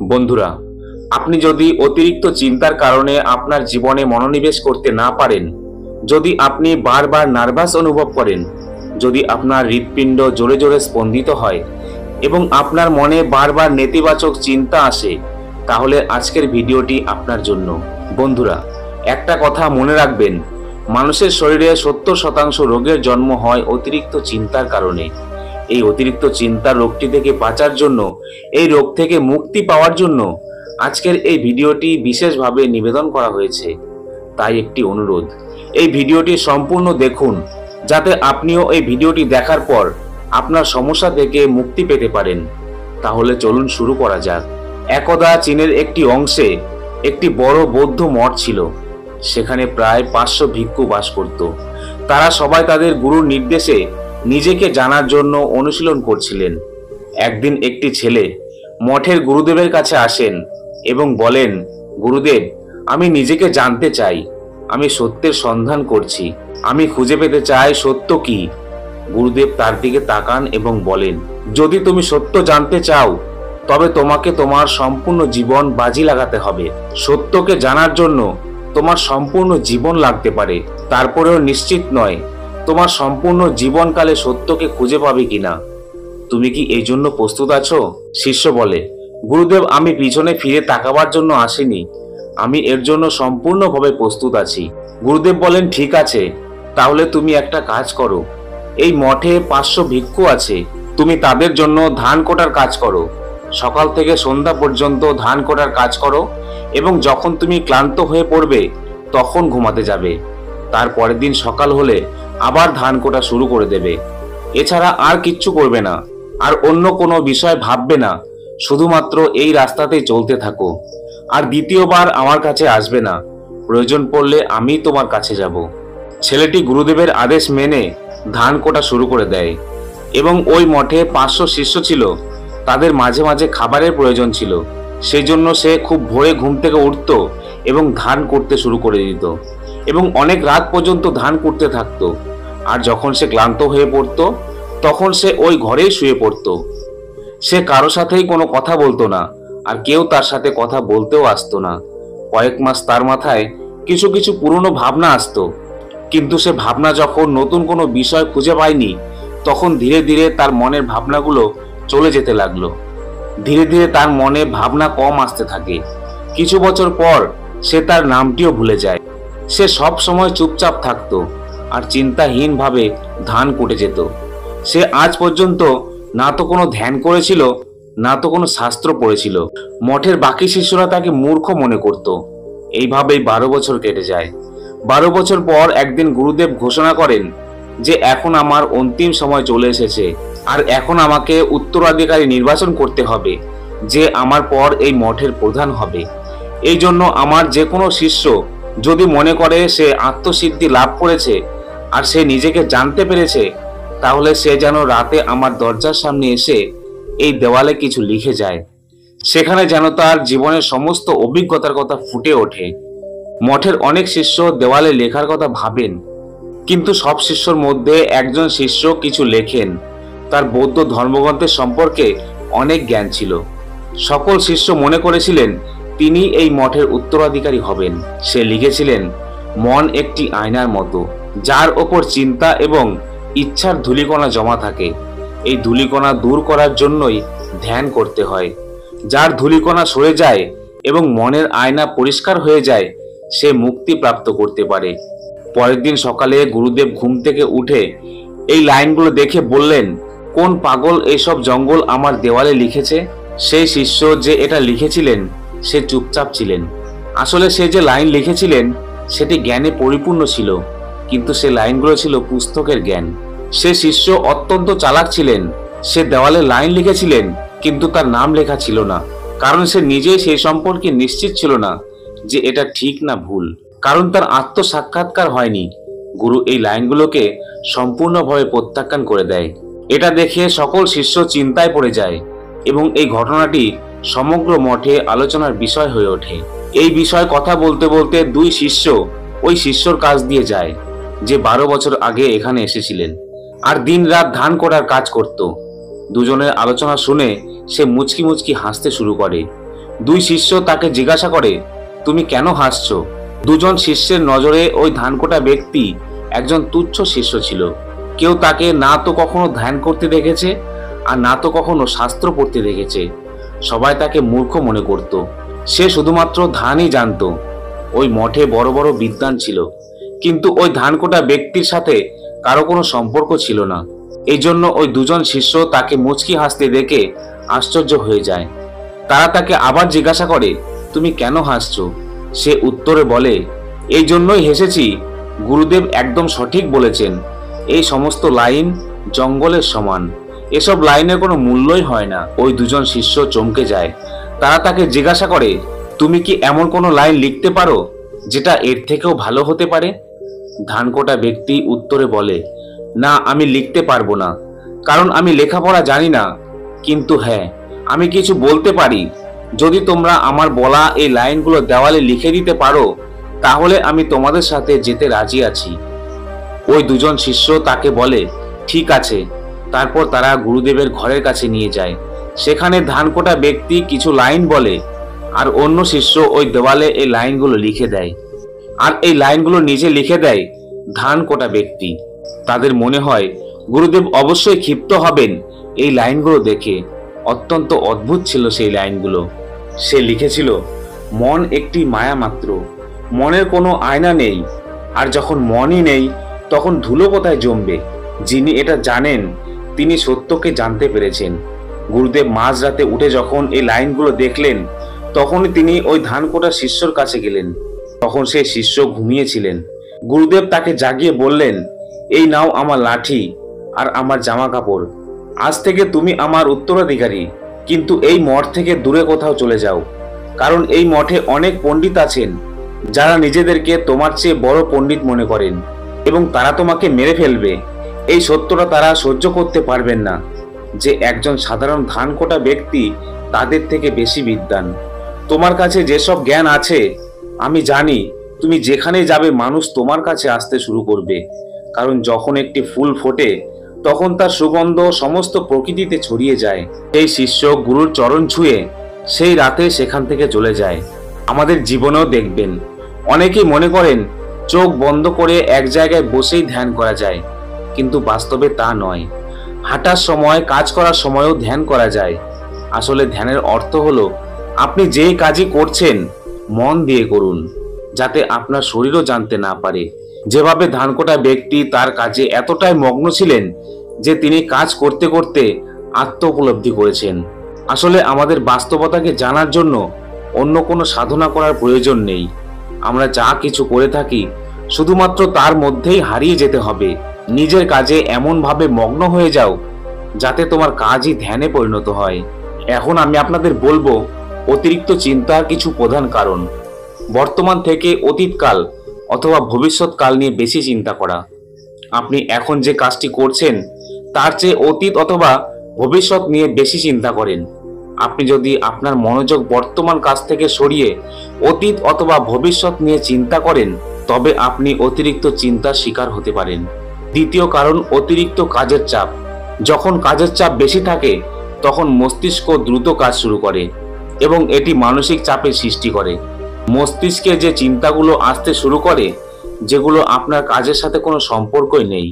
বন্ধুরা, আপনি যদি অতিরিক্ত চিন্তার কারণে আপনার জীবনে মনোনিবেশ করতে না পারেন, যদি আপনি বারবার নার্ভাস অনুভব করেন, যদি আপনার হৃৎপিণ্ড জোরে জোরে স্পন্দিত হয় এবং আপনার মনে বারবার নেতিবাচক চিন্তা আসে, তাহলে আজকের ভিডিওটি আপনার জন্য। বন্ধুরা, একটা কথা মনে রাখবেন, মানুষের শরীরে 70% রোগের জন্ম হয় অতিরিক্ত চিন্তার কারণে। এই অতিরিক্ত চিন্তার রোগটি থেকে বাঁচার জন্য, এই রোগ থেকে মুক্তি পাওয়ার জন্য আজকের এই ভিডিওটি বিশেষভাবে নিবেদন করা হয়েছে। তাই একটি অনুরোধ, এই ভিডিওটি সম্পূর্ণ দেখুন, যাতে আপনিও এই ভিডিওটি দেখার পর আপনার সমস্যা থেকে মুক্তি পেতে পারেন। তাহলে চলুন শুরু করা যাক। একদা চীনের একটি অংশে একটি বড় বৌদ্ধ মঠ ছিল। সেখানে প্রায় 500 ভিক্ষু বাস করত। তারা সবাই তাদের গুরুর নির্দেশে নিজেকে জানার জন্য অনুশীলন করছিলেন। একদিন একটি ছেলে মঠের গুরুদেবের কাছে আসেন এবং বলেন, গুরুদেব, আমি নিজেকে জানতে চাই, আমি সত্যের সন্ধান করছি, আমি খুঁজে পেতে চাই সত্য কি। গুরুদেব তার দিকে তাকান এবং বলেন, যদি তুমি সত্য জানতে চাও, তবে তোমাকে তোমার সম্পূর্ণ জীবন বাজি লাগাতে হবে। সত্যকে জানার জন্য তোমার সম্পূর্ণ জীবন লাগতে পারে, তারপরেও নিশ্চিত নয় তোমার সম্পূর্ণ জীবনকালে সত্যকে খুঁজে পাবে কিনা। তুমি কি এই জন্য প্রস্তুত আছো? শিষ্য বলে, গুরুদেব, আমি পিছনে ফিরে তাকাবার জন্য আসিনি, আমি এর জন্য সম্পূর্ণভাবে প্রস্তুত আছি। গুরুদেব বলেন, ঠিক আছে, তাহলে তুমি একটা কাজ করো। এই মঠে 500 ভিক্ষু আছে, তুমি তাদের জন্য ধান কোটার কাজ করো। সকাল থেকে সন্ধ্যা পর্যন্ত ধান কোটার কাজ করো এবং যখন তুমি ক্লান্ত হয়ে পড়বে তখন ঘুমাতে যাবে। তার পরের দিন সকাল হলে আবার ধান কোটা শুরু করে দেবে। এছাড়া আর কিচ্ছু করবে না, আর অন্য কোনো বিষয় ভাববে না, শুধুমাত্র এই রাস্তাতেই চলতে থাকো। আর দ্বিতীয়বার আমার কাছে আসবে না, প্রয়োজন পড়লে আমি তোমার কাছে যাব। ছেলেটি গুরুদেবের আদেশ মেনে ধান কোটা শুরু করে দেয় এবং ওই মঠে 500 শিষ্য ছিল, তাদের মাঝে মাঝে খাবারের প্রয়োজন ছিল। সেই জন্য সে খুব ভোরে ঘুম থেকে উঠত এবং ধান করতে শুরু করে দিত এবং অনেক রাত পর্যন্ত ধান করতে থাকতো। আর যখন সে ক্লান্ত হয়ে পড়ত, তখন সে ওই ঘরেই শুয়ে পড়ত। সে কারো সাথেই কোনো কথা বলতো না, আর কেউ তার সাথে কথা বলতেও আসতো না। কয়েক মাস তার মাথায় কিছু কিছু পুরনো ভাবনা আসতো, কিন্তু সে ভাবনা যখন নতুন কোনো বিষয় খুঁজে পায়নি, তখন ধীরে ধীরে তার মনের ভাবনাগুলো চলে যেতে লাগলো। ধীরে ধীরে তার মনে ভাবনা কম আসতে থাকে। কিছু বছর পর সে তার নামটিও ভুলে যায়। সে সব সময় চুপচাপ থাকতো আর চিন্তাহীনভাবে ধান কুটে যেত। সে আজ পর্যন্ত না তো কোনো ধ্যান করেছিল, না তো কোনো শাস্ত্র পড়েছিল। মঠের বাকি শিষ্যরা তাকে মূর্খ মনে করত। এইভাবেই 12 বছর কেটে যায়। 12 বছর পর একদিন গুরুদেব ঘোষণা করেন যে এখন আমার অন্তিম সময় চলে এসেছে, আর এখন আমাকে উত্তরাধিকারী নির্বাচন করতে হবে, যে আমার পর এই মঠের প্রধান হবে। এই জন্য আমার যে কোনো শিষ্য যদি মনে করে সে আত্মসিদ্ধি লাভ করেছে আর সে নিজেকে জানতে পেরেছে, তাহলে সে যেন রাতে আমার দরজার সামনে এসে এই দেওয়ালে কিছু লিখে যায়। সেখানে যেন তার জীবনের সমস্ত অভিজ্ঞতার কথা ফুটে ওঠে। মঠের অনেক শিষ্য দেওয়ালে লেখার কথা ভাবেন, কিন্তু সব শিষ্যর মধ্যে একজন শিষ্য কিছু লেখেন। তার বৌদ্ধ ধর্মগ্রন্থের সম্পর্কে অনেক জ্ঞান ছিল। সকল শিষ্য মনে করেছিলেন তিনি এই মঠের উত্তরাধিকারী হবেন। সে লিখেছিলেন, মন একটি আয়নার মতো, যার ওপর চিন্তা এবং ইচ্ছার ধূলিকণা জমা থাকে। এই ধূলিকণা দূর করার জন্যই ধ্যান করতে হয়। যার ধূলিকণা সরে যায় এবং মনের আয়না পরিষ্কার হয়ে যায়, সে মুক্তি প্রাপ্ত করতে পারে। পরের দিন সকালে গুরুদেব ঘুম থেকে উঠে এই লাইনগুলো দেখে বললেন, কোন পাগল এইসব জঙ্গল আমার দেওয়ালে লিখেছে? সেই শিষ্য যে এটা লিখেছিলেন সে চুপচাপ ছিলেন। আসলে সে যে লাইন লিখেছিলেন সেটি জ্ঞানে পরিপূর্ণ ছিল, কিন্তু সে লাইনগুলো ছিল পুস্তকের জ্ঞান। সে শিষ্য অত্যন্ত চালাক ছিলেন। সে দেওয়ালে লাইন লিখেছিলেন, কিন্তু তার নাম লেখা ছিল না, কারণ সে নিজেই সেই সম্পর্কে নিশ্চিত ছিল না যে এটা ঠিক না ভুল, কারণ তার আত্মসাক্ষাৎকার হয়নি। গুরু এই লাইনগুলোকে সম্পূর্ণভাবে প্রত্যাখ্যান করে দেয়। এটা দেখে সকল শিষ্য চিন্তায় পড়ে যায় এবং এই ঘটনাটি সমগ্র মঠে আলোচনার বিষয় হয়ে ওঠে। এই বিষয়ে কথা বলতে বলতে দুই শিষ্য ওই শিষ্যর কাছ দিয়ে যায়, যে 12 বছর আগে এখানে এসেছিলেন আর দিন রাত ধান করার কাজ করত। দুজনের আলোচনা শুনে সে মুচকি মুচকি হাসতে শুরু করে। দুই শিষ্য তাকে জিজ্ঞাসা করে, তুমি কেন হাসছো? দুজন শিষ্যের নজরে ওই ধানকোটা ব্যক্তি একজন তুচ্ছ শিষ্য ছিল। কেউ তাকে না তো কখনো ধ্যান করতে দেখেছে, আর না তো কখনো শাস্ত্র পড়তে দেখেছে। সবাই তাকে মূর্খ মনে করত। সে শুধুমাত্র ধানই জানতো। ওই মঠে বড় বড় বিদ্বান ছিল, কিন্তু ওই ধানকোটা ব্যক্তির সাথে কারো কোনো সম্পর্ক ছিল না। এই জন্য ওই দুজন শিষ্য তাকে মুচকি হাসতে দেখে আশ্চর্য হয়ে যায়। তারা তাকে আবার জিজ্ঞাসা করে, তুমি কেন হাসছো? সে উত্তরে বলে, এই জন্যই হেসেছি, গুরুদেব একদম সঠিক বলেছেন। এই সমস্ত লাইন জঙ্গলের সমান, এসব লাইনের কোনো মূল্যই হয় না। ওই দুজন শিষ্য চমকে যায়। তারা তাকে জিজ্ঞাসা করে, তুমি কি এমন কোনো লাইন লিখতে পারো যেটা এর থেকেও ভালো হতে পারে? ধানকোটা ব্যক্তি উত্তরে বলে, না, আমি লিখতে পারবো না, কারণ আমি লেখাপড়া জানি না। কিন্তু হ্যাঁ, আমি কিছু বলতে পারি। যদি তোমরা আমার বলা এই লাইনগুলো দেওয়ালে লিখে দিতে পারো, তাহলে আমি তোমাদের সাথে যেতে রাজি আছি। ওই দুজন শিষ্য তাকে বলে, ঠিক আছে। তারপর তারা গুরুদেবের ঘরের কাছে নিয়ে যায়। সেখানে ধানকোটা ব্যক্তি কিছু লাইন বলে, আর অন্য শিষ্য ওই দেওয়ালে এই লাইনগুলো লিখে দেয়। আর এই লাইনগুলো নিজে লিখে দেয় ধানকোটা ব্যক্তি। তাদের মনে হয় গুরুদেব অবশ্যই ক্ষিপ্ত হবেন এই লাইনগুলো দেখে। অত্যন্ত অদ্ভুত ছিল সেই লাইনগুলো। সে লিখেছিল, মন একটি মায়া মাত্র, মনের কোনো আয়না নেই, আর যখন মনই নেই তখন ধুলো কোথায় জমবে? যিনি এটা জানেন তিনি সত্যকে জানতে পেরেছেন। গুরুদেব মাঝরাতে উঠে যখন এই লাইনগুলো দেখলেন, তখনই তিনি ওই ধানকোটা শিষ্যর কাছে গেলেন। তখন সেই শিষ্য ঘুমিয়েছিলেন। গুরুদেব তাকে জাগিয়ে বললেন, এই নাও আমার লাঠি আর আমার জামা কাপড়। আজ থেকে তুমি আমার উত্তরাধিকারী, কিন্তু এই মঠ থেকে দূরে কোথাও চলে যাও, কারণ এই মঠে অনেক পণ্ডিত আছেন যারা নিজেদেরকে তোমার চেয়ে বড় পণ্ডিত মনে করেন, এবং তারা তোমাকে মেরে ফেলবে। এই সত্যটা তারা সহ্য করতে পারবেন না যে একজন সাধারণ ধানকোটা ব্যক্তি তাদের থেকে বেশি বিদ্বান। তোমার কাছে যেসব জ্ঞান আছে, আমি জানি তুমি যেখানে যাবে মানুষ তোমার কাছে আসতে শুরু করবে, কারণ যখন একটি ফুল ফোটে তখন তার সুগন্ধ সমস্ত প্রকৃতিতে ছড়িয়ে যায়। এই শিষ্য গুরুর চরণ ছুঁয়ে সেই রাতে সেখান থেকে চলে যায়। আমাদের জীবনেও দেখবেন অনেকেই মনে করেন চোখ বন্ধ করে এক জায়গায় বসেই ধ্যান করা যায়, কিন্তু বাস্তবে তা নয়। হাঁটার সময়, কাজ করার সময়ও ধ্যান করা যায়। আসলে ধ্যানের অর্থ হলো আপনি যেই কাজই করছেন মন দিয়ে করুন, যাতে আপনার শরীরও জানতে না পারে। যেভাবে ধানকোটা ব্যক্তি তার কাজে এতটাই মগ্ন ছিলেন যে তিনি কাজ করতে করতে আত্ম উপলব্ধি করেছেন। আসলে আমাদের বাস্তবতাকে জানার জন্য অন্য কোনো সাধনা করার প্রয়োজন নেই। আমরা যা কিছু করে থাকি শুধুমাত্র তার মধ্যেই হারিয়ে যেতে হবে। নিজের কাজে এমনভাবে মগ্ন হয়ে যাও যাতে তোমার কাজই ধ্যানে পরিণত হয়। এখন আমি আপনাদের বলবো অতিরিক্ত চিন্তার কিছু প্রধান কারণ। বর্তমান থেকে অতীতকাল অথবা ভবিষ্যৎকাল নিয়ে বেশি চিন্তা করা। আপনি এখন যে কাজটি করছেন তার চেয়ে অতীত অথবা ভবিষ্যৎ নিয়ে বেশি চিন্তা করেন। আপনি যদি আপনার মনোযোগ বর্তমান কাজ থেকে সরিয়ে অতীত অথবা ভবিষ্যৎ নিয়ে চিন্তা করেন, তবে আপনি অতিরিক্ত চিন্তার শিকার হতে পারেন। দ্বিতীয় কারণ, অতিরিক্ত কাজের চাপ। যখন কাজের চাপ বেশি থাকে তখন মস্তিষ্ক দ্রুত কাজ শুরু করে এবং এটি মানসিক চাপের সৃষ্টি করে। মস্তিষ্কে যে চিন্তাগুলো আসতে শুরু করে, যেগুলো আপনার কাজের সাথে কোনো সম্পর্কই নেই,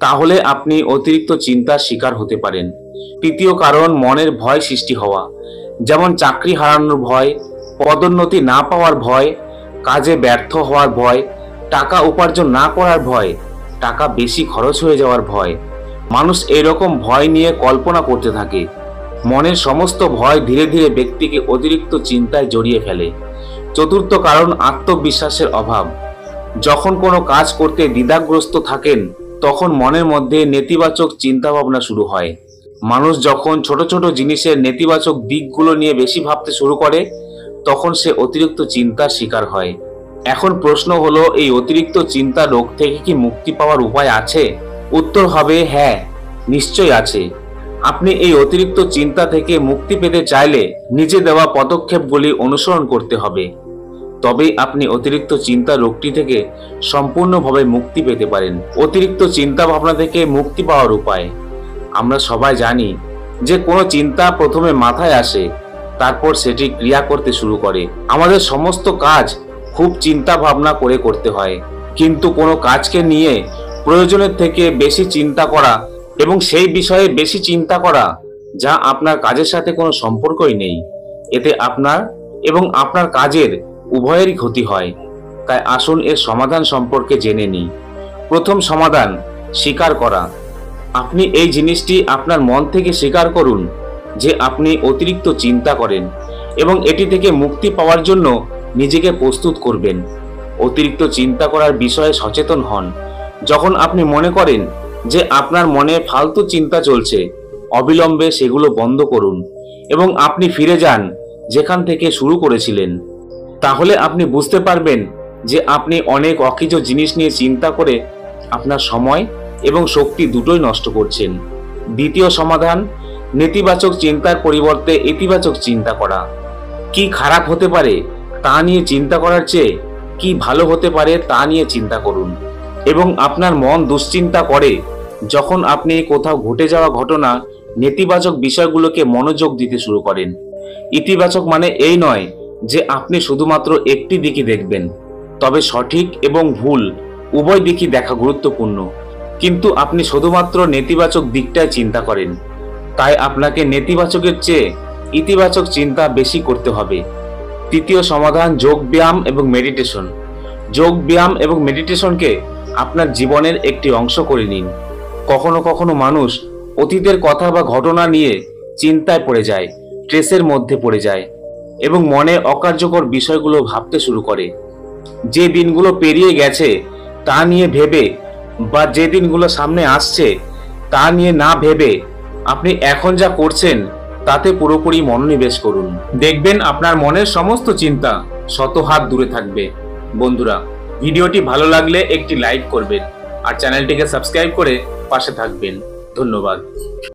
তাহলে আপনি অতিরিক্ত চিন্তার শিকার হতে পারেন। তৃতীয় কারণ, মনের ভয় সৃষ্টি হওয়া। যেমন চাকরি হারানোর ভয়, পদোন্নতি না পাওয়ার ভয়, কাজে ব্যর্থ হওয়ার ভয়, টাকা উপার্জন না করার ভয়, টাকা বেশি খরচ হয়ে যাওয়ার ভয়। মানুষ এরকম ভয় নিয়ে কল্পনা করতে থাকে। মনের সমস্ত ভয় ধীরে ধীরে ব্যক্তিকে অতিরিক্ত চিন্তায় জড়িয়ে ফেলে। চতুর্থ কারণ, আত্মবিশ্বাসের অভাব। যখন কোনো কাজ করতে দ্বিধাগ্রস্ত থাকেন তখন মনের মধ্যে নেতিবাচক চিন্তা ভাবনা শুরু হয়। মানুষ যখন ছোট ছোট জিনিসের নেতিবাচক দিকগুলো নিয়ে বেশি ভাবতে শুরু করে তখন সে অতিরিক্ত চিন্তার শিকার হয়। এখন প্রশ্ন হলো, এই অতিরিক্ত চিন্তা রোগ থেকে কি মুক্তি পাওয়ার উপায় আছে? উত্তর হবে হ্যাঁ, নিশ্চয়ই আছে। আপনি এই অতিরিক্ত চিন্তা থেকে মুক্তি পেতে চাইলে নিজে দেওয়া পদক্ষেপগুলি অনুসরণ করতে হবে। তবেই আপনি অতিরিক্ত চিন্তা রোগটি থেকে সম্পূর্ণভাবে মুক্তি পেতে পারেন। অতিরিক্ত চিন্তা ভাবনা থেকে মুক্তি পাওয়ার উপায়। আমরা সবাই জানি যে কোনো চিন্তা প্রথমে মাথায় আসে, তারপর সেটি ক্রিয়া করতে শুরু করে। আমাদের সমস্ত কাজ খুব চিন্তা ভাবনা করে করতে হয়, কিন্তু কোনো কাজকে নিয়ে প্রয়োজনের থেকে বেশি চিন্তা করা এবং সেই বিষয়ে বেশি চিন্তা করা যা আপনার কাজের সাথে কোনো সম্পর্কই নেই, এতে আপনার এবং আপনার কাজের উভয়েরই ক্ষতি হয়। তাই আসুন এর সমাধান সম্পর্কে জেনে নিই। প্রথম সমাধান, স্বীকার করা। আপনি এই জিনিসটি আপনার মন থেকে স্বীকার করুন যে আপনি অতিরিক্ত চিন্তা করেন এবং এটি থেকে মুক্তি পাওয়ার জন্য নিজেকে প্রস্তুত করবেন। অতিরিক্ত চিন্তা করার বিষয়ে সচেতন হন। যখন আপনি মনে করেন যে আপনার মনে ফালতু চিন্তা চলছে, অবিলম্বে সেগুলো বন্ধ করুন এবং আপনি ফিরে যান যেখান থেকে শুরু করেছিলেন। তাহলে আপনি বুঝতে পারবেন যে আপনি অনেক অকেজো জিনিস নিয়ে চিন্তা করে আপনার সময় এবং শক্তি দুটোই নষ্ট করছেন। দ্বিতীয় সমাধান, নেতিবাচক চিন্তার পরিবর্তে ইতিবাচক চিন্তা করা। কি খারাপ হতে পারে তা নিয়ে চিন্তা করার চেয়ে কি ভালো হতে পারে তা নিয়ে চিন্তা করুন। এবং আপনার মন দুশ্চিন্তা করে যখন আপনি কোথাও ঘটে যাওয়া ঘটনা, নেতিবাচক বিষয়গুলোকে মনোযোগ দিতে শুরু করেন। ইতিবাচক মানে এই নয় যে আপনি শুধুমাত্র একটি দিকই দেখবেন, তবে সঠিক এবং ভুল উভয় দিকই দেখা গুরুত্বপূর্ণ। কিন্তু আপনি শুধুমাত্র নেতিবাচক দিকটাই চিন্তা করেন, তাই আপনাকে নেতিবাচকের চেয়ে ইতিবাচক চিন্তা বেশি করতে হবে। তৃতীয় সমাধান, যোগ ব্যায়াম এবং মেডিটেশন। যোগ ব্যায়াম এবং মেডিটেশনকে আপনার জীবনের একটি অংশ করে নিন। কখনো কখনো মানুষ অতীতের কথা বা ঘটনা নিয়ে চিন্তায় পড়ে যায়, স্ট্রেসের মধ্যে পড়ে যায় এবং মনে অকার্যকর বিষয়গুলো ভাবতে শুরু করে। যে দিনগুলো পেরিয়ে গেছে তা নিয়ে ভেবে বা যে দিনগুলো সামনে আসছে তা নিয়ে না ভেবে আপনি এখন যা করছেন তাতে পুরোপুরি মনোনিবেশ করুন। দেখবেন আপনার মনের সমস্ত চিন্তা শত হাত দূরে থাকবে। বন্ধুরা, ভিডিওটি ভালো লাগলে একটি লাইক করবেন আর চ্যানেলটিকে সাবস্ক্রাইব করে পাশে থাকবেন। ধন্যবাদ।